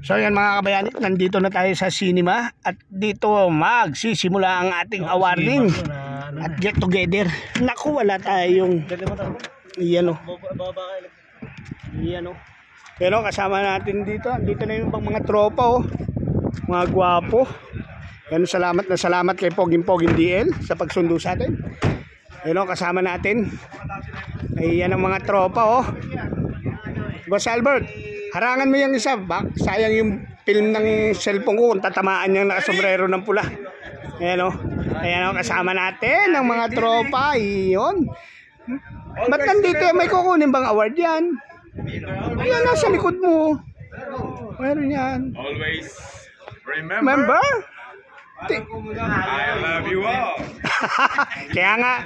So yan mga kabayani, nandito na tayo sa cinema at dito magsisimula ang ating awarding at get together. Naku, wala tayong yan o. Yan o. Pero kasama natin dito, andito na yung mga tropa o. Mga gwapo. Yan, salamat kay Poging DL sa pagsundo sa atin. Yan o, kasama natin. Ayan ang mga tropa o. Boss Albert, harangan mo yung isa. Sayang yung film ng cellphone ko kung tatamaan niyang nakasombrero ng pula. Ayan o. Ayan o, kasama natin ang mga tropa. Iyon. Ba't nandito? May kukunin bang award yan? Ayan, nasa likod mo. Meron yan. Always remember? I love you all. kaya nga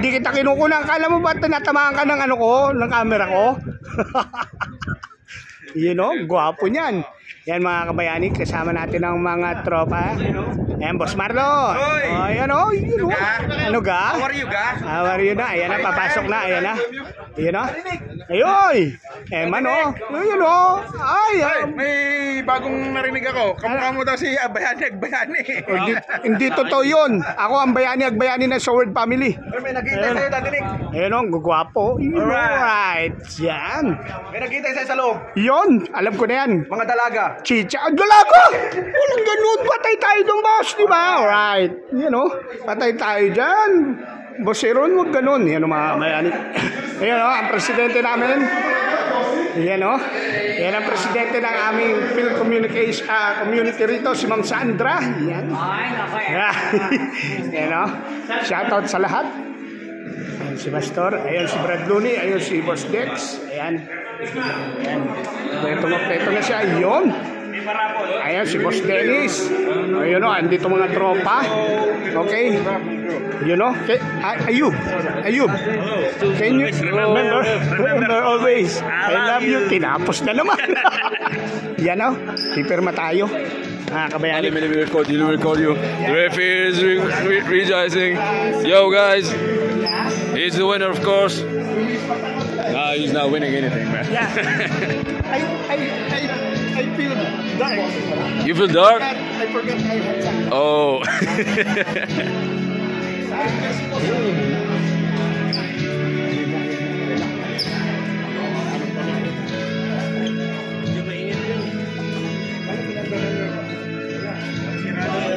di kita kinukunan. Kala mo ba tinatamaan ka ng ano ko, ng camera ko? You know, gwapo niyan. Yan mga kabayani, kasama natin ang mga tropa. Ayan, Boss Marlon. Ayan o, ano ga? How are you ga? How are you na? Ayan na, papasok na. Ayan na. Ayan na. Ayoy! Eman o. Ayan o. Ay, may bagong narinig ako. Kamukha mo daw si Agbayani. Hindi totoo yun. Ako ang Agbayani na Sword family. Pero may nakita sa'yo, tatinig. Ayan o, gugwapo. Alright. Yan. May nakita sa'yo sa loob. Yun, alam ko na yan. Mga dalaga. Chicha, dalaga! Walang ganun, patay tayo dong boss, di ba? Alright, yan o, patay tayo dyan. Boss Aaron, huwag ganun. Yan o mga mayani. Yan o, ang presidente namin. Yan o, yan ang presidente ng aming Phil community rito, si Ma'am Sandra. Yan. Yan o, shoutout sa lahat. Ayan si Pastor, ayan si Brad Looney, ayan si Boss Dex. Ayan. Ayan. Kompleto na siya. Ayun. Ayan si Boss Dennis. Ayun o, andito mga tropa. Okay. You know, Ayub. Can you remember always? I love you. Tinapos na naman. Yan o, pipirma tayo. Kabayani. Let me record you. The referee is rejoicing. Yo guys, he's the winner of course. No, he's not winning anything, man. Yeah. I feel dark. You feel dark? I forget my headset. Oh.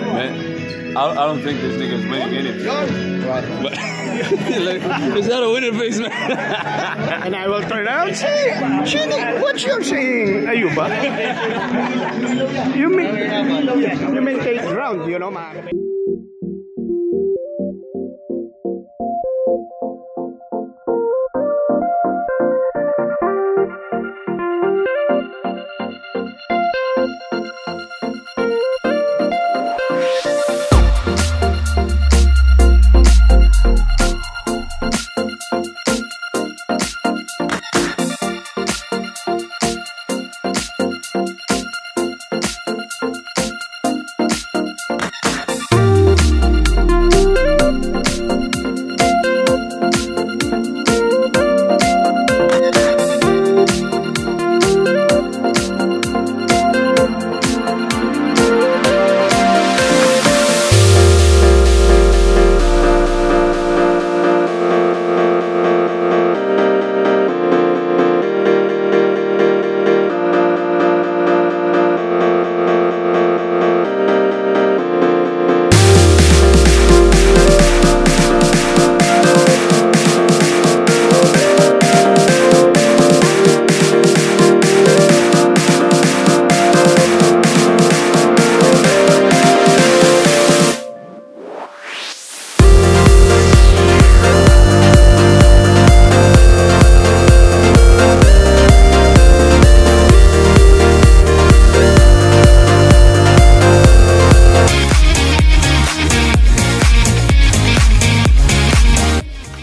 Man, I don't think this nigga's winning anything. But is that a winning face, man? And I will turn around and say, Shini, what you're saying, Ayuba? You may take ground, you know, mga.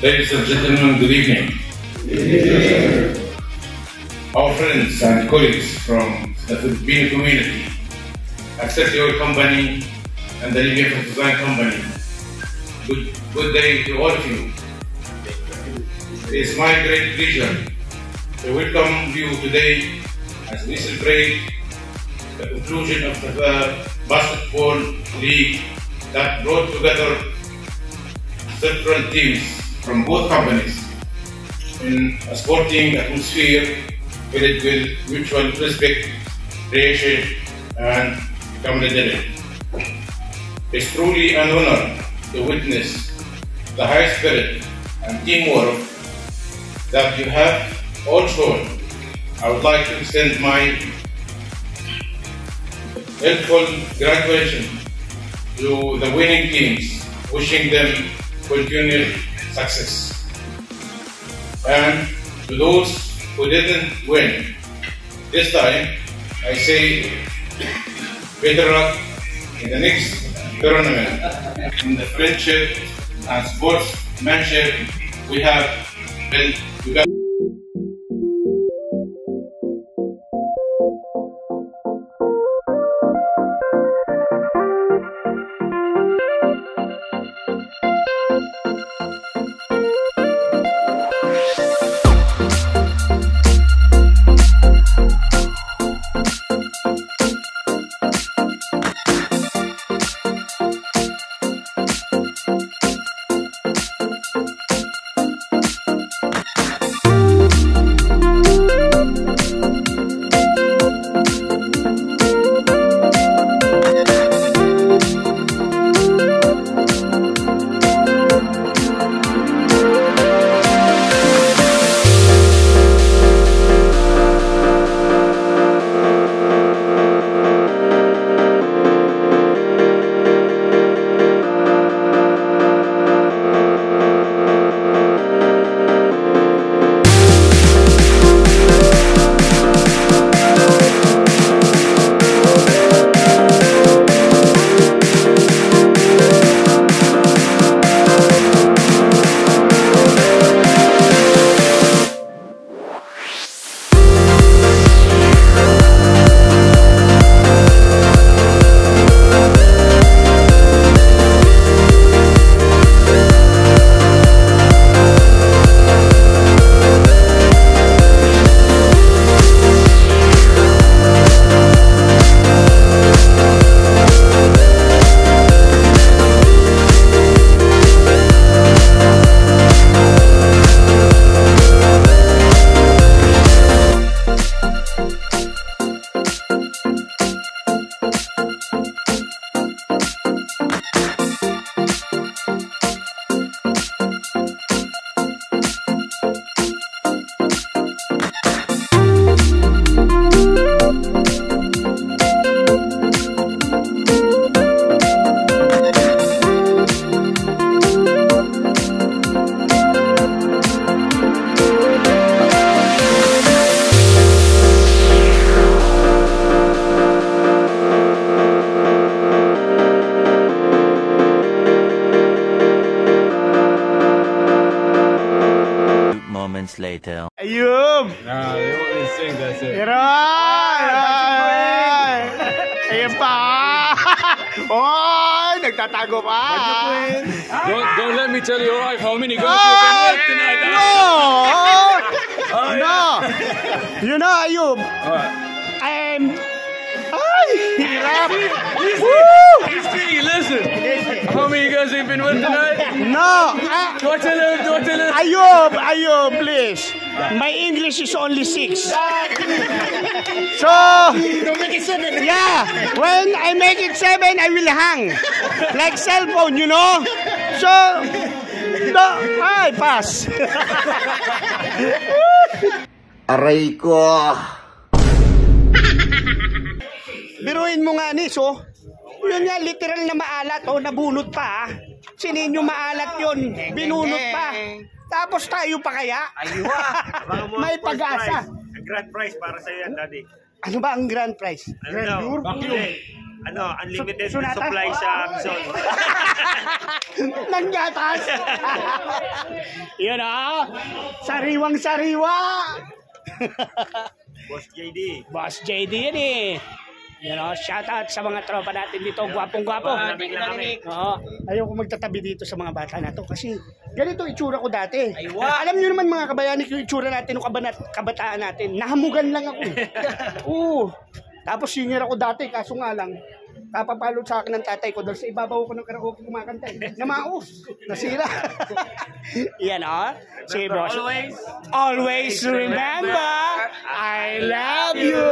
Ladies and gentlemen, good evening. Our friends and colleagues from the Filipino community, Access Your Company and the Libya for Design Company, good day to all of you. It is my great pleasure to welcome you today as we celebrate the conclusion of the basketball league that brought together several teams from both companies in a sporting atmosphere filled with mutual respect, creation, and camaraderie. It's truly an honor to witness the high spirit and teamwork that you have all shown. I would like to extend my helpful congratulations to the winning teams, wishing them continued success. And to those who didn't win this time, I say better luck in the next tournament. In the friendship and sportsmanship we have built together. Moments later. Ayub! Nah, they want me to sing, that's it. Ayan pa! Oy! Nagtatago pa! Don't let me tell your wife how many girls you've been with tonight. No! No! You know, Ayub, Alright. I'm... Ay! Hirap! Hey, listen. How many girls you've been with tonight? No! Do I tell her? Do I tell her? Ayub, please. My English is only 6. So, yeah, when I make it 7, I will hang. Like cell phone, you know? So, no, ay, pass. Aray ko. Biruin mo nga, Nis, oh. Yun nga, literal na maalat, oh, nabunot pa, ah. Sininyo maalat yun, binunot pa. Tapos tayo pa kaya? Aywa! May pag-asa. Ang grand prize para sa iyo yan, Daddy. Ano ba ang grand prize? Ano daw? Ano, unlimited Sunata? supply sa Amazon. Nang gatas. Yun, ah. Sariwang-sariwa. Boss JD. Boss JD yan eh. You know, shout out sa mga tropa natin dito, gwapong-gwapo. Oo. Ayoko magtatabi dito sa mga bata na to kasi ganito itsura ko dati. Alam niyo naman mga kabayani yung itsura natin nung kabataan natin. Nahamugan lang ako. Oo. Tapos senior ako dati, kaso nga lang, napapalo sa akin ng tatay ko dahil sa ibabaw ko ng karaoke kumakanta eh. Namaos, nasira. Yan o. Si boss. Always remember, I love you.